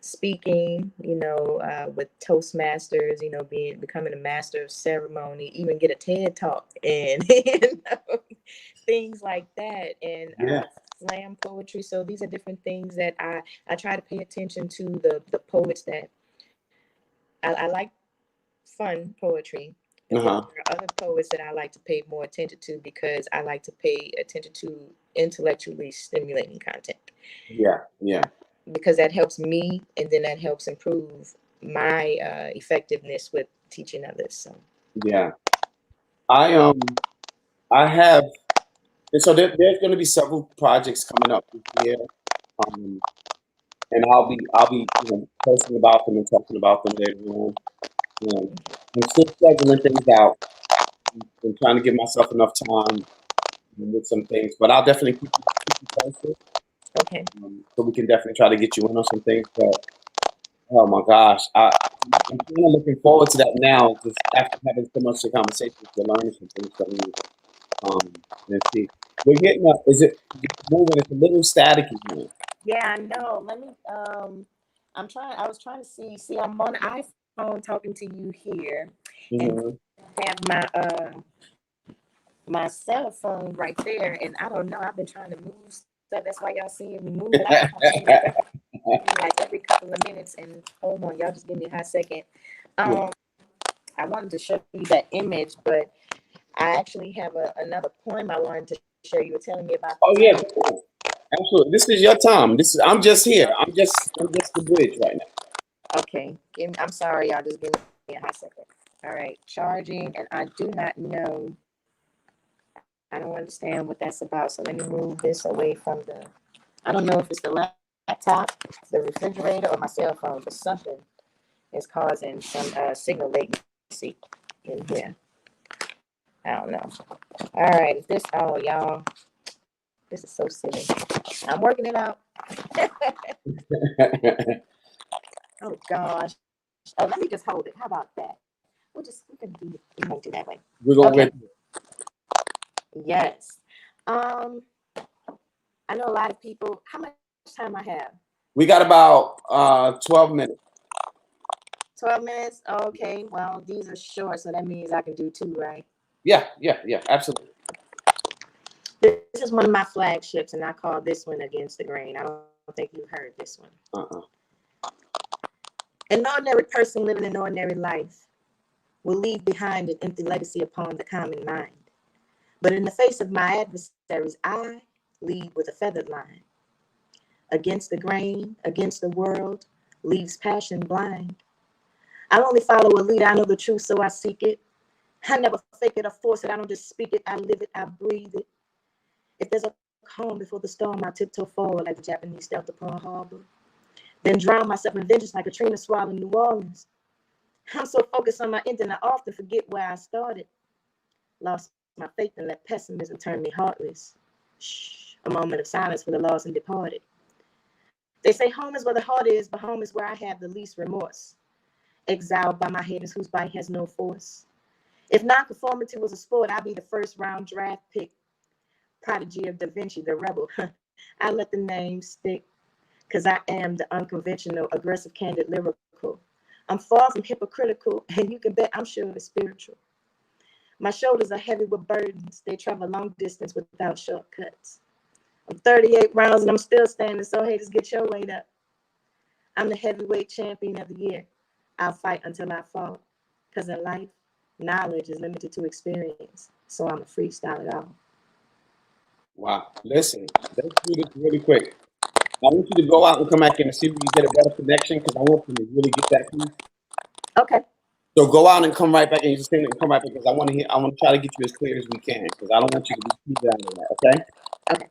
speaking, you know, with Toastmasters, you know, becoming a master of ceremony, even get a TED talk, and you know, things like that, and Yeah. slam poetry. So these are different things that I try to pay attention to, the poets that I like fun poetry. And then Uh-huh. there are other poets that I like to pay more attention to because I like to pay attention to intellectually stimulating content, Yeah. because that helps me, and then that helps improve my effectiveness with teaching others. So Yeah. I I have and so there's going to be several projects coming up this year. Um, and I'll be posting about them and talking about them later on. I'm still scheduling things out and trying to give myself enough time with some things, but I'll definitely keep you posted. okay. So we can definitely try to get you in on some things. But oh my gosh, I'm kind of looking forward to that now, just after having so much conversation, we're learning some things from you. Let's see. We're getting up. Is it moving? It's a little staticky here. Yeah, I know. Let me I was trying to see I'm on the iPhone talking to you here and Mm-hmm. have my cell phone right there, and I don't know, I've been trying to move stuff. That's why y'all seeing me move it. I've been trying to do that like every couple of minutes, and hold on, y'all just give me a hot second. Yeah. I wanted to show you that image, but I actually have another poem I wanted to show you. Were telling me about Oh the yeah, time. cool. Absolutely. This is your time. I'm just here. I'm just the bridge right now. Okay, I'm sorry, y'all. Just give me a hot second. All right, charging, and I do not know. I don't understand what that's about. So let me move this away from the. I don't know if it's the laptop, the refrigerator, or my cell phone, but something is causing some signal latency in here. I don't know. All right, is this? Oh, y'all, this is so silly. I'm working it out. Oh gosh. Oh, let me just hold it. How about that? We can do it. We won't do that way. We're gonna Okay. get. Yes. Um, I know a lot of people. How much time I have? We got about 12 minutes. 12 minutes. Okay. Well, these are short, so that means I can do two, right? Yeah, absolutely. This is one of my flagships, and I call this one Against the Grain. I don't think you heard this one. Uh-uh. An ordinary person living an ordinary life will leave behind an empty legacy upon the common mind. But in the face of my adversaries, I lead with a feathered line. Against the grain, against the world, leaves passion blind. I only follow a lead. I know the truth, so I seek it. I never fake it or force it. I don't just speak it. I live it. I breathe it. If there's a calm before the storm, I tiptoe forward like the Japanese stealth upon harbor. Then drown myself in vengeance like Katrina swallowing New Orleans. I'm so focused on my ending, I often forget where I started. Lost my faith and let pessimism turn me heartless. Shh, a moment of silence for the lost and departed. They say home is where the heart is, but home is where I have the least remorse. Exiled by my haters whose bite has no force. If non-conformity was a sport, I'd be the first round draft pick. Prodigy of Da Vinci, the rebel. I let the name stick, because I am the unconventional, aggressive, candid, lyrical. I'm far from hypocritical, and you can bet I'm sure it's spiritual. My shoulders are heavy with burdens. They travel long distance without shortcuts. I'm 38 rounds and I'm still standing, so haters, get your weight up. I'm the heavyweight champion of the year. I'll fight until I fall. Because in life, knowledge is limited to experience. So I'm a freestyle it all. Wow. Listen, let's do this really quick. I want you to go out and come back in and see if you get a better connection because I want you to really get that piece. Okay. So go out and come right back and just sing it and come right back because I want to hear. I want to try to get you as clear as we can because I don't want you to be keeping out of that. Okay. Okay.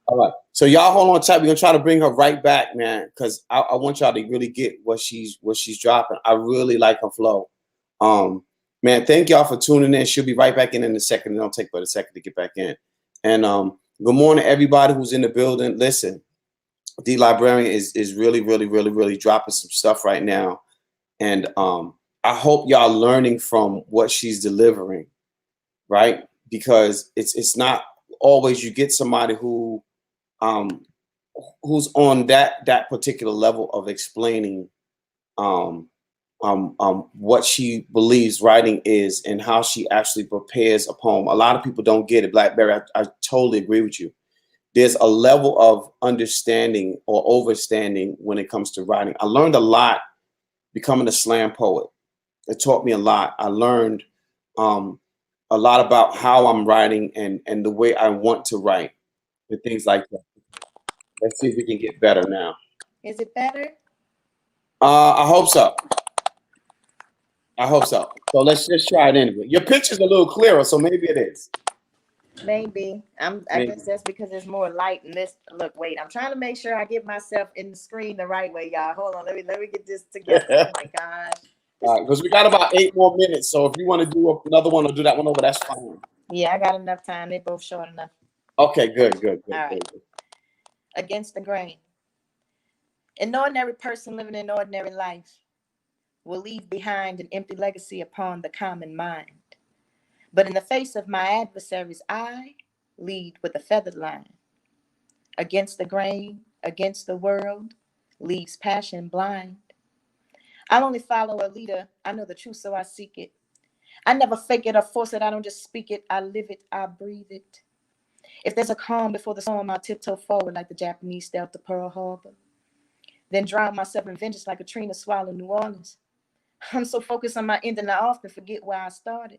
All right. So y'all hold on tight. We're gonna try to bring her right back, man, because I want y'all to really get what she's dropping. I really like her flow. Man, thank y'all for tuning in. She'll be right back in a second. It'll take but a second to get back in. And good morning, everybody who's in the building. Listen, the librarian is really dropping some stuff right now, and I hope y'all learning from what she's delivering, right? Because it's not always you get somebody um, who's on that particular level of explaining um, what she believes writing is and how she actually prepares a poem. A lot of people don't get it. Blackberry, I totally agree with you. There's a level of understanding or overstanding when it comes to writing. I learned a lot becoming a slam poet. It taught me a lot. I learned a lot about how I'm writing and the way I want to write and things like that. Let's see if we can get better now. Is it better? I hope so. I hope so. So let's just try it anyway. Your picture's a little clearer, so maybe it is. Maybe. I Maybe. guess that's because there's more light in this. Look, wait. I'm trying to make sure I get myself in the screen the right way, y'all. Hold on. Let me get this together. Oh my gosh. All right, because we got about 8 more minutes. So if you want to do another one or do that one over, that's fine. Yeah, I got enough time. They're both short enough. Okay, good. All right. Against the grain. An ordinary person living an ordinary life will leave behind an empty legacy upon the common mind. But in the face of my adversaries, I lead with a feathered line. Against the grain, against the world, leaves passion blind. I'll only follow a leader. I know the truth, so I seek it. I never fake it or force it. I don't just speak it. I live it. I breathe it. If there's a calm before the storm, I'll tiptoe forward like the Japanese stealth to Pearl Harbor. Then drown myself in vengeance like Katrina swallowed New Orleans. I'm so focused on my ending, I often forget where I started.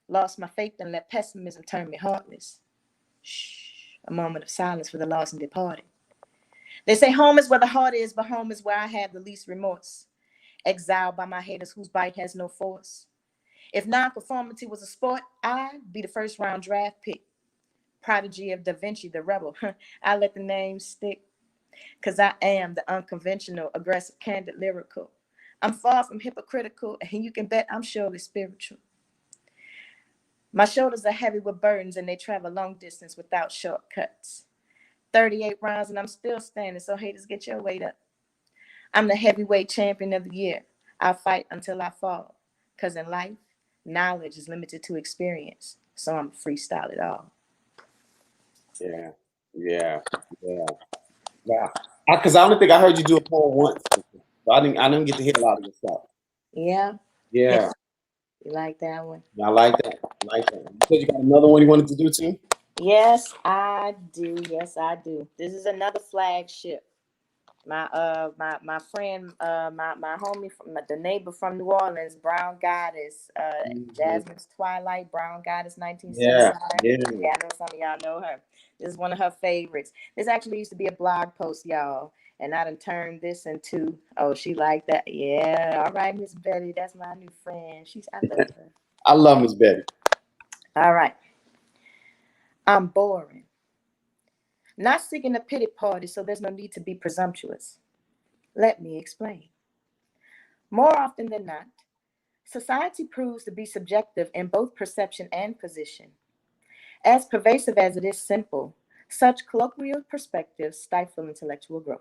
Lost my faith and let pessimism turn me heartless. Shh, a moment of silence for the lost and departed. They say home is where the heart is, but home is where I have the least remorse. Exiled by my haters whose bite has no force. If non-conformity was a sport, I'd be the first round draft pick. Prodigy of Da Vinci, the rebel. I let the name stick, because I am the unconventional, aggressive, candid, lyrical. I'm far from hypocritical, and you can bet I'm surely spiritual. My shoulders are heavy with burdens, and they travel long distance without shortcuts. 38 rounds, and I'm still standing, so haters, get your weight up. I'm the heavyweight champion of the year. I'll fight until I fall, because in life, knowledge is limited to experience, so I'm freestyle it all. Yeah, yeah, yeah. Wow. Because I don't think I heard you do a poem once. So I didn't get to hear a lot of your stuff. Yeah. Yeah. You like that one? I like that. I like that. You said you got another one you wanted to do too? Yes, I do. Yes, I do. This is another flagship. My friend, my homie from the neighbor from New Orleans, Brown Goddess, Jasmine's Twilight, Brown Goddess 1979. Yeah, I know some of y'all know her. This is one of her favorites. This actually used to be a blog post, y'all. And I done turned this into, oh, she like that. Yeah, all right, Miss Betty, that's my new friend. I love her. I love Miss Betty. All right. I'm boring. Not seeking a pity party, so there's no need to be presumptuous. Let me explain. More often than not, society proves to be subjective in both perception and position. As pervasive as it is simple, such colloquial perspectives stifle intellectual growth.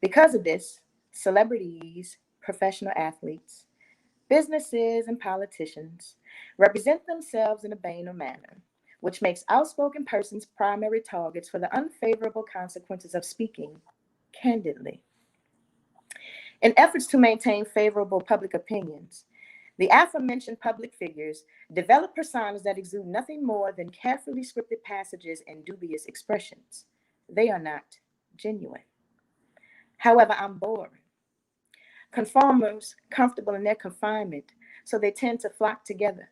Because of this, celebrities, professional athletes, businesses, and politicians represent themselves in a banal manner, which makes outspoken persons primary targets for the unfavorable consequences of speaking candidly. In efforts to maintain favorable public opinions, the aforementioned public figures develop personas that exude nothing more than carefully scripted passages and dubious expressions. They are not genuine. However, I'm boring. Conformers comfortable in their confinement, so they tend to flock together.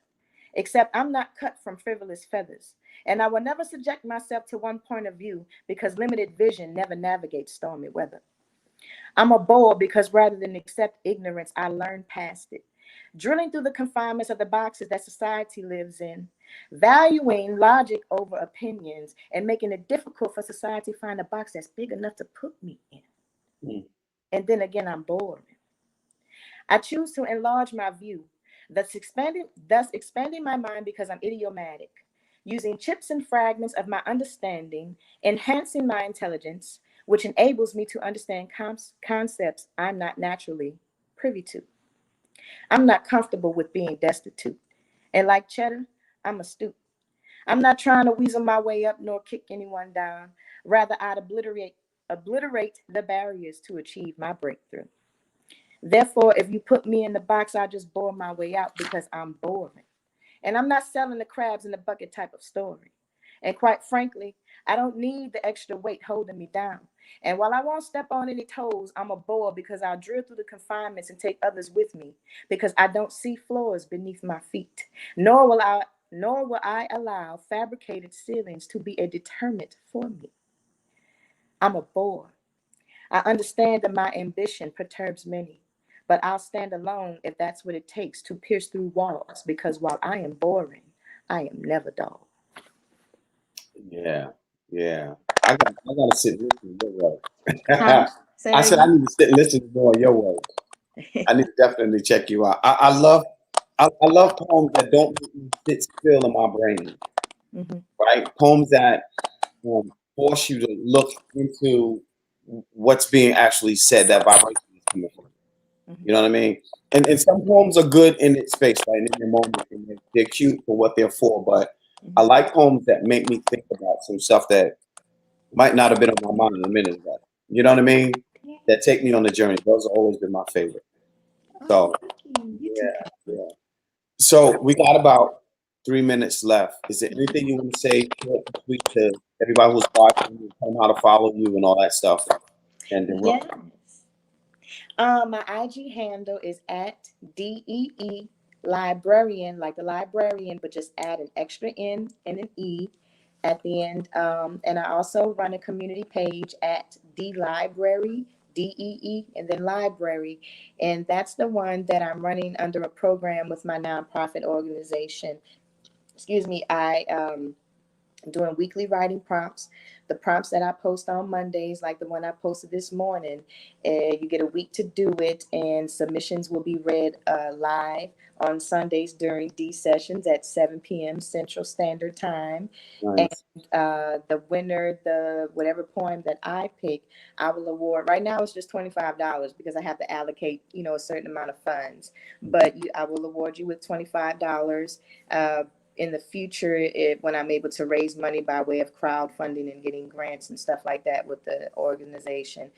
Except I'm not cut from frivolous feathers, and I will never subject myself to one point of view because limited vision never navigates stormy weather. I'm a bore because rather than accept ignorance, I learn past it, drilling through the confinements of the boxes that society lives in, valuing logic over opinions, and making it difficult for society to find a box that's big enough to put me in. And then again, I'm boring. I choose to enlarge my view, thus expanding my mind because I'm idiomatic, using chips and fragments of my understanding, enhancing my intelligence, which enables me to understand concepts I'm not naturally privy to. I'm not comfortable with being destitute. And like Cheddar, I'm astute. I'm not trying to weasel my way up nor kick anyone down. Rather, I'd obliterate the barriers to achieve my breakthrough. Therefore, if you put me in the box, I'll just bore my way out because I'm boring. And I'm not selling the crabs in the bucket type of story. And quite frankly, I don't need the extra weight holding me down. And while I won't step on any toes, I'm a bore because I'll drill through the confinements and take others with me because I don't see floors beneath my feet, nor will I allow fabricated ceilings to be a deterrent for me. I'm a bore. I understand that my ambition perturbs many, but I'll stand alone if that's what it takes to pierce through walls because while I am boring, I am never dull. Yeah, yeah. I gotta sit and listen to your work. I said I need to sit and listen to more of your work. I need to definitely check you out. I love poems that don't make me sit still in my brain. Mm-hmm. Right? Poems that force you to look into what's being actually said, that vibration is coming from. Mm-hmm. You know what I mean? And some poems are good in its space, right? In their moment, and they're cute for what they're for. But I like poems that make me think about some stuff that might not have been on my mind a minute ago. You know what I mean? Yeah. That take me on the journey. Those have always been my favorite. Oh, So thank you. You too. yeah. So we got about 3 minutes left. Is there anything you want to say short and sweet to everybody who's watching, and tell them how to follow you and all that stuff? And then Yes. My IG handle is at DEE librarian, like the librarian, but just add an extra N and an E at the end. And I also run a community page at D Library, DEE, and then library. And that's the one that I'm running under a program with my nonprofit organization. Excuse me, doing weekly writing prompts. The prompts that I post on Mondays, like the one I posted this morning, you get a week to do it, and submissions will be read live on Sundays during D sessions at 7 p.m. Central Standard Time. nice. And the winner, the whatever poem that I pick, I will award. Right now, it's just $25 because I have to allocate, a certain amount of funds. But I will award you with $25. In the future, when I'm able to raise money by way of crowdfunding and getting grants and stuff like that with the organization,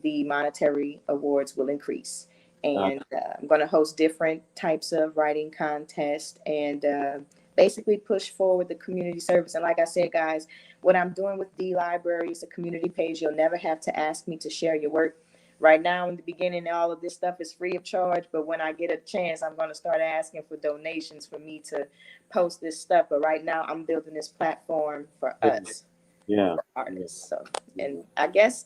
the monetary awards will increase. And I'm going to host different types of writing contests and basically push forward the community service. And like I said, guys, what I'm doing with D Library is a community page. You'll never have to ask me to share your work. Right now, in the beginning, all of this stuff is free of charge. But when I get a chance, I'm going to start asking for donations for me to post this stuff. But right now, I'm building this platform for us, Yeah. for artists. So, and I guess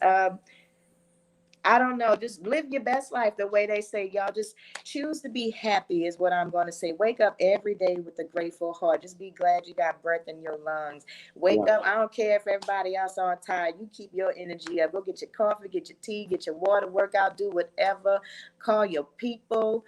I don't know, just live your best life the way they say, y'all. Just choose to be happy is what I'm going to say. Wake up every day with a grateful heart. Just be glad you got breath in your lungs. Wake up. I don't care if everybody else are tired. You keep your energy up. Go get your coffee, get your tea, get your water, work out, do whatever. Call your people.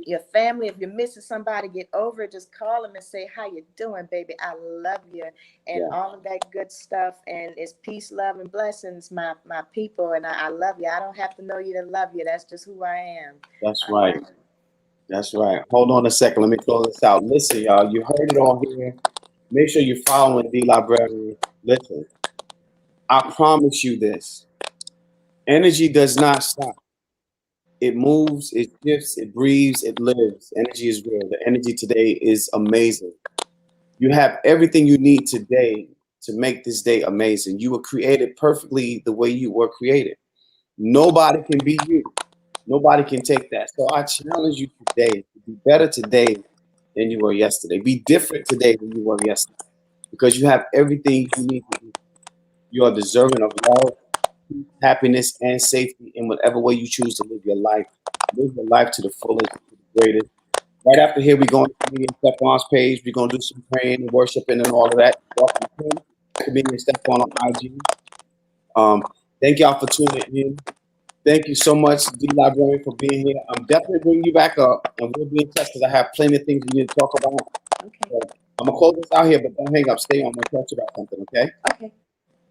Your family, if you're missing somebody, get over it. Just call them and say, how you doing, baby? I love you, and all of that good stuff. And it's peace, love, and blessings, my people. And I love you. I don't have to know you to love you. That's just who I am. That's right. That's right. Hold on a second. Let me close this out. Listen, y'all, you heard it all here. Make sure you're following D Library. Listen, I promise you this. Energy does not stop. It moves, it shifts, it breathes, it lives. Energy is real. The energy today is amazing. You have everything you need today to make this day amazing. You were created perfectly the way you were created. Nobody can be you. Nobody can take that. So I challenge you today to be better today than you were yesterday. Be different today than you were yesterday. Because you have everything you need to be. You are deserving of love, happiness, and safety in whatever way you choose to live your life. Live your life to the fullest, to the greatest. Right after here, we're going to Comedian Stefan's page. We're going to do some praying and worshiping and all of that. Welcome to Comedian Stefan on IG. Thank y'all for tuning in. Thank you so much, D Librarian, for being here. I'm definitely bringing you back up, and we'll be in touch because I have plenty of things we need to talk about. Okay. So I'm going to close this out here, but don't hang up. Stay on. I'm going to talk about something, okay? Okay.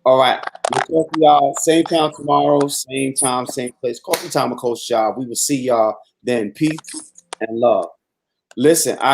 All right. We'll talk to y'all same time tomorrow, same time, same place. Coffee Time with Coach Ja. We will see y'all then. Peace and love. Listen,